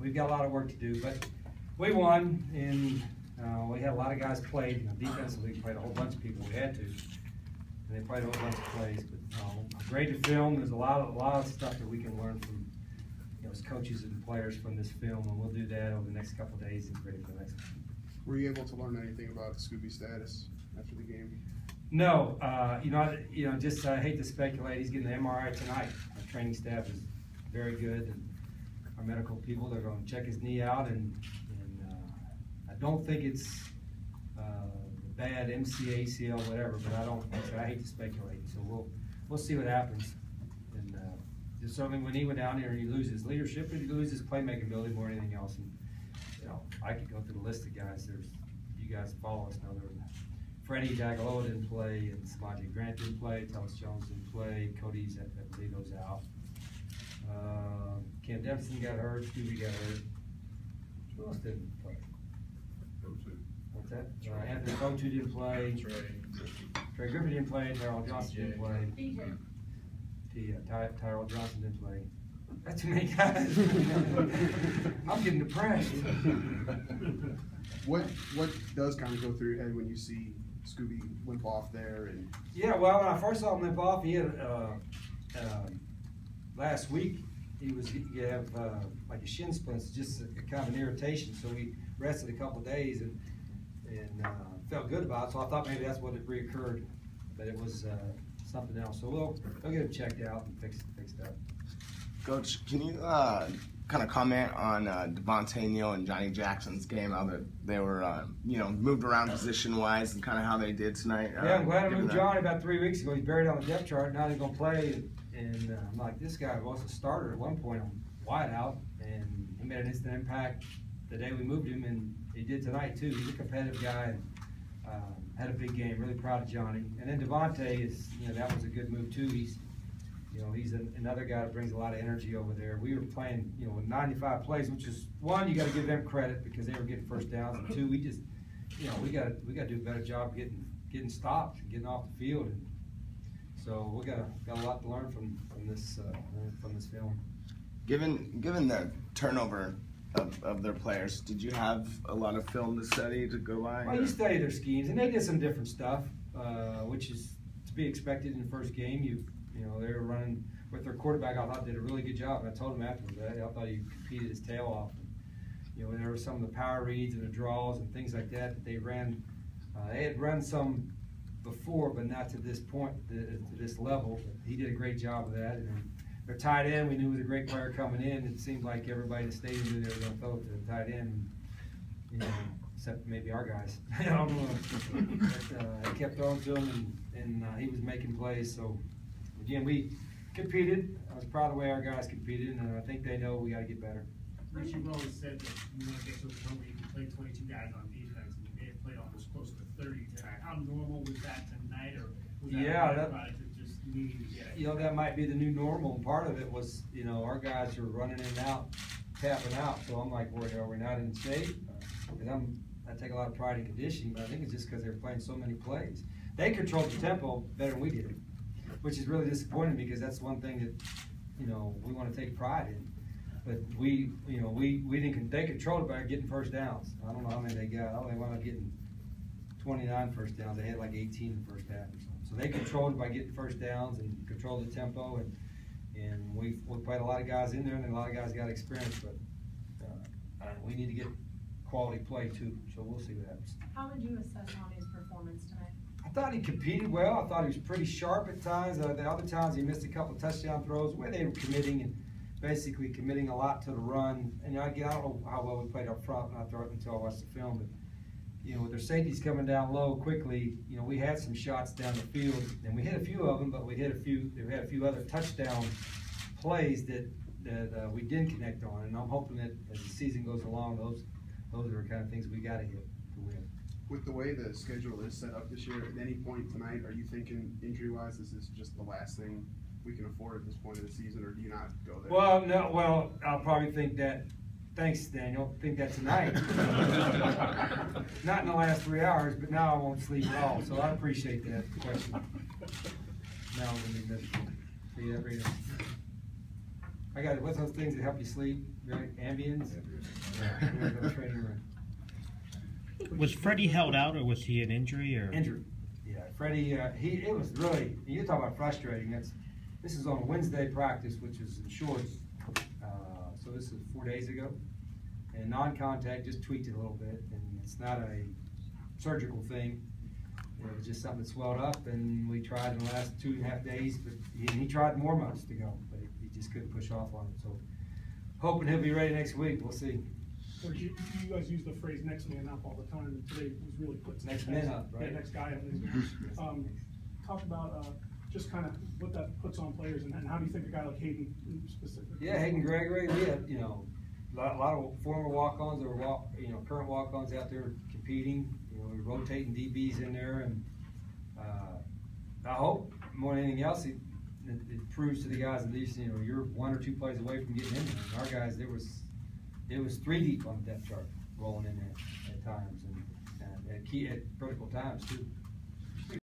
we've got a lot of work to do, but we won, and we had a lot of guys played. You know, defensively, we played a whole bunch of people. We had to, and they played a whole bunch of plays. But great to film. There's a lot of stuff that we can learn from, you know, as coaches and players from this film, and we'll do that over the next couple of days and ready for the next one. Were you able to learn anything about Scooby's status after the game? No, just I hate to speculate. He's getting the MRI tonight. Our training staff is very good, and our medical people, they're going to check his knee out, and I don't think it's bad MCA, ACL, whatever. But I hate to speculate. So we'll see what happens. And just certainly when he went down there, he loses leadership, and he loses playmaking ability more than anything else. And you know, I could go through the list of guys. You guys follow us know there. Freddie Dagaloa didn't play, and Samaje Grant didn't play, Thomas Jones didn't play, Cody's I believe goes out. Cam Dempson got hurt, Scooby got hurt. Who else didn't play? What's that? Anthony Fotu didn't play. Trey Griffin didn't play, Tyrell Johnson didn't play. Tyrell Johnson didn't play. That's too many guys. I'm getting depressed. What does kind of go through your head when you see Scooby limp off there? And yeah, well, when I first saw him limp off, he had last week he had like a shin splint, just a kind of an irritation. So we rested a couple of days and felt good about it. So I thought maybe that's what had reoccurred, but it was something else. So we'll get him checked out and fixed up. Coach, can you kind of comment on Devontae Neal and Johnny Jackson's game, how they were, moved around position-wise, and kind of how they did tonight? Yeah, I'm glad I moved Johnny about 3 weeks ago. He's buried on the depth chart. Now he's going to play, and I'm like, this guy was a starter at one point on wide out, and he made an instant impact the day we moved him, and he did tonight too. He's a competitive guy, and had a big game. Really proud of Johnny. And then Devontae is, that was a good move too. He's another guy that brings a lot of energy over there. We were playing, with 95 plays, which is one, you got to give them credit because they were getting first downs, and two, we just, we got to do a better job getting stopped and getting off the field. And so we got a lot to learn from this film. Given the turnover of their players, did you have a lot of film to study to go by? Well, you study their schemes, and they did some different stuff, which is to be expected in the first game. They were running with their quarterback. I thought did a really good job. And I told him afterwards that I thought he competed his tail off. And, there were some of the power reads and the draws and things like that they ran. They had run some before, but not to this point, to this level. He did a great job of that. And their tight end, we knew was a great player coming in. It seemed like everybody in the stadium knew they were going to throw it to the tight end. Except maybe our guys. I don't know. But, he kept throwing to him, and he was making plays. So. Again, we competed. I was proud of the way our guys competed, and I think they know we got to get better. Rich, you've always said that you want to get to a point where you can play 22 guys on defense, and you may have played almost close to 30 tonight. How normal was that tonight, or was that product of just needing to get it? That might be the new normal. And part of it was, our guys are running in and out, tapping out. So I'm like, are we not in shape? Because I take a lot of pride in conditioning, but I think it's just because they were playing so many plays. They controlled the tempo better than we did, which is really disappointing because that's one thing that, we want to take pride in. But we didn't. They controlled it by getting first downs. I don't know how many they got. They wound up getting 29 first downs. They had like 18 in the first half or something. So they controlled it by getting first downs and controlled the tempo. And we played a lot of guys in there, and a lot of guys got experience. But we need to get quality play too. So we'll see what happens. How would you assess Monty's performance tonight? I thought he competed well. I thought he was pretty sharp at times. The other times he missed a couple of touchdown throws where they were committing and basically committing a lot to the run. And I don't know how well we played up front until I watched the film. But with their safeties coming down low quickly, we had some shots down the field, and we hit a few of them. But we had a few other touchdown plays that we didn't connect on. And I'm hoping that as the season goes along, those are the kind of things we got to hit to win. With the way the schedule is set up this year, at any point tonight, are you thinking injury-wise, this is just the last thing we can afford at this point of the season, or do you not go there? Well, no. Well, I'll probably think that. Thanks, Daniel. Think that tonight. Not in the last 3 hours, but now I won't sleep at all. So I appreciate that question. Now I'm gonna be miserable. See that, Rita? What's those things that help you sleep? right? Ambience. Yeah, we have a training room. Was Freddie held out, or was he an injury? Or Injury. Yeah, Freddie. It was really. You talk about frustrating. This is on Wednesday practice, which is in shorts. So this is 4 days ago, and non-contact, just tweaked it a little bit, and it's not a surgical thing. It was just something that swelled up, and we tried in the last 2.5 days, but he tried more months to go, but he just couldn't push off on it. So hoping he'll be ready next week. We'll see. Or you guys use the phrase "next man up" all the time, and today was really put Next man up, right? Yeah, next guy up. Talk about just kind of what that puts on players, and how do you think a guy like Hayden specifically? Yeah, Hayden Gregory. We have a lot of former walk-ons or current walk-ons out there competing. We're rotating DBs in there, and I hope more than anything else it proves to the guys at least you're 1 or 2 plays away from getting in there. And our guys, it was 3 deep on the depth chart rolling in there at times, and at critical times too.